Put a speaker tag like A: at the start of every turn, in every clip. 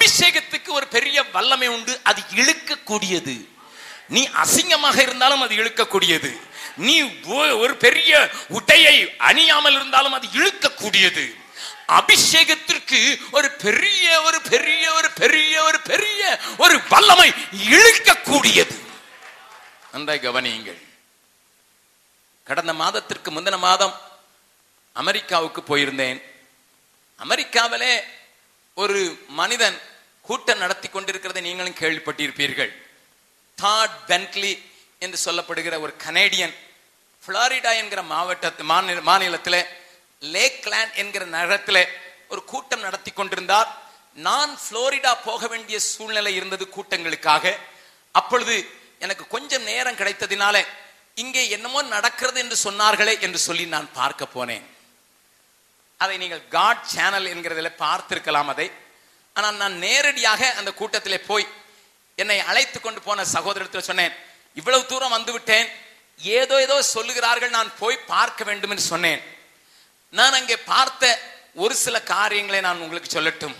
A: அபிஷேகத்துக்கு ஒரு பெரிய வல்லமை உண்டு. அது இழுக்கக்கூடியது. நீ அசிங்கமாக இருந்தாலும் அது இழுக்கக்கூடியது. நீ ஒரு பெரிய உடையை அணியாமல் இருந்தாலும் அது இழுக்கக்கூடியது. அபிஷேகத்திற்கு ஒரு பெரிய ஒரு பெரிய ஒரு பெரிய ஒரு பெரிய ஒரு வல்லமை இழுக்கக்கூடியது. நன்றாய் கவனியுங்கள். கடந்த மாதத்திற்கு முந்தின மாதம் அமெரிக்காவுக்கு போயிருந்தேன். அமெரிக்காவிலே ஒரு மனிதன் கூட்டம் நடத்தி கொண்டிருக்கிறதை நீங்களும் கேள்விப்பட்டிருப்பீர்கள். டாட் பென்ட்லி என்று சொல்லப்படுகிற ஒரு கனேடியன் புளோரிடா என்கிற மாநிலத்தில் லேக்லேண்ட் என்கிற நகரத்தில் ஒரு கூட்டம் நடத்தி கொண்டிருந்தார். நான் புளோரிடா போக வேண்டிய சூழ்நிலை இருந்தது கூட்டங்களுக்காக. அப்பொழுது எனக்கு கொஞ்சம் நேரம் கிடைத்ததினால இங்கே என்னமோ நடக்கிறது என்று சொன்னார்களே என்று சொல்லி நான் பார்க்க போனேன். அதை நீங்கள் காட் சேனல் என்கிறதில் பார்த்திருக்கலாம் அதை. ஆனால் நான் நேரடியாக அந்த கூட்டத்திலே போய் என்னை அழைத்து கொண்டு போன சகோதரத்தில் சொன்னேன், இவ்வளவு தூரம் வந்து விட்டேன், ஏதோ ஏதோ சொல்லுகிறார்கள், நான் போய் பார்க்க வேண்டும் என்று சொன்னேன். நான் அங்கே பார்த்த ஒரு சில காரியங்களை நான் உங்களுக்கு சொல்லட்டும்.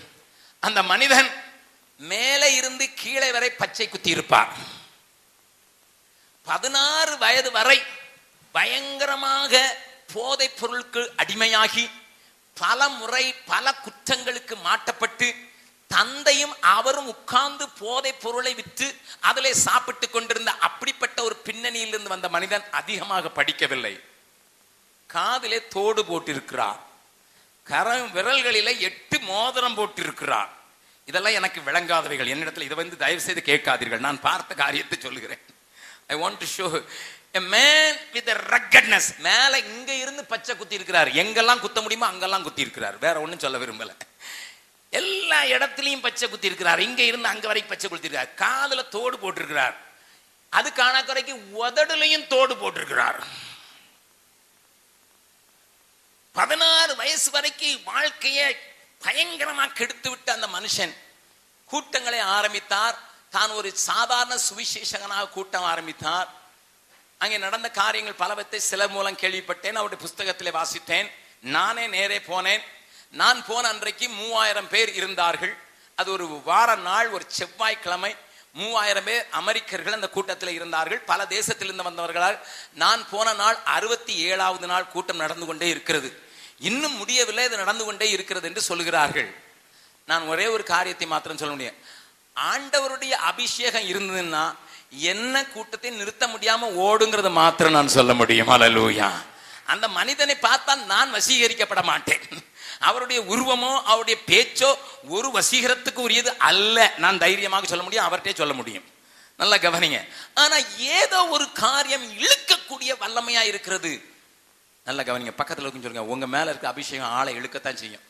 A: அந்த மனிதன் மேலே இருந்து கீழே வரை பச்சை குத்தி இருப்பார். 16 வயது வரை பயங்கரமாக போதைப் பொருளுக்கு அடிமையாகி பல முறை பல குற்றங்களுக்கு மாட்டப்பட்டு தந்தையும் அவரும் உட்கார்ந்து போதைப் பொருளை விற்று அதிலே சாப்பிட்டு கொண்டிருந்த அப்படிப்பட்ட ஒரு பின்னணியிலிருந்து வந்த மனிதன் அதிகமாக படிக்கவில்லை. காதிலே தோடு போட்டிருக்கிறார். விரல்களிலே 8 மோதிரம் போட்டிருக்கிறார். இதெல்லாம் எனக்கு விளங்காதவைகள். என்னிடத்தில் இதை வந்து தயவு செய்து கேட்காதீர்கள். நான் பார்த்த காரியத்தை சொல்லுகிறேன். I want to show a man with a ruggedness. மேல இங்க இருந்து பச்சை குத்தி இருக்கிறார். எங்கெல்லாம் குத்த முடியுமோ அங்கெல்லாம் குத்தி இருக்கிறார். வேற ஒண்ணும் சொல்ல விரும்பல. எல்லா இடத்திலையும் பச்சை குத்தி இருக்கிறார். இங்க இருந்து அங்க வரைக்கும் பச்சை குத்தி இருக்கிறார். காதுல தோடு போட்டிருக்கிறார். அது காணாக்குறைக்கு உதடுலையும் தோடு போட்டிருக்கிறார். 16 வயசு வரைக்கும் வாழ்க்கையை பயங்கரமா கெடுத்து விட்ட அந்த மனுஷன் கூட்டங்களை ஆரம்பித்தார். தான் ஒரு சாதாரண சுவிசேஷகனாக கூட்டம் ஆரம்பித்தார். அங்கே நடந்த காரியங்கள் பலவற்றை சில மூலம் கேள்விப்பட்டேன். அவருடைய புஸ்தகத்திலே வாசித்தேன். நானே நேரே போனேன். நான் போன அன்றைக்கு 3000 பேர் இருந்தார்கள். அது ஒரு வார நாள், ஒரு செவ்வாய்க்கிழமை. 3000 பேர் அமெரிக்கர்கள் அந்த கூட்டத்தில் இருந்தார்கள். பல தேசத்திலிருந்து வந்தவர்களால். நான் போன நாள் 67வது நாள் கூட்டம் நடந்து கொண்டே இருக்கிறது. இன்னும் முடியவில்லை, இது நடந்து கொண்டே இருக்கிறது என்று சொல்லுகிறார்கள். நான் ஒரே ஒரு காரியத்தை மாத்திரம் சொல்ல முடியும். ஆண்டவருடைய அபிஷேகம் இருந்ததுன்னா என்ன கூட்டத்தை நிறுத்த முடியாம ஓடுங்கிறது மாத்திரம் நான் சொல்ல முடியும். ஹல்லேலூயா. அந்த மனிதனை பார்த்தா நான் வசீகரிக்கப்பட மாட்டேன். அவருடைய உருவமோ அவருடைய பேச்சோ ஒரு வசீகரத்துக்கு உரியது அல்ல. நான் தைரியமாக சொல்ல முடியும், அவர்கிட்டே சொல்ல முடியும். நல்லா கவனிங்க. ஆனா ஏதோ ஒரு காரியம் இழுக்கக்கூடிய வல்லமையா இருக்கிறது. நல்லா கவனிங்க. பக்கத்துல சொல்லுங்க, உங்க மேல இருக்க அபிஷேகம் ஆளை இழுக்கத்தான் செய்யும்.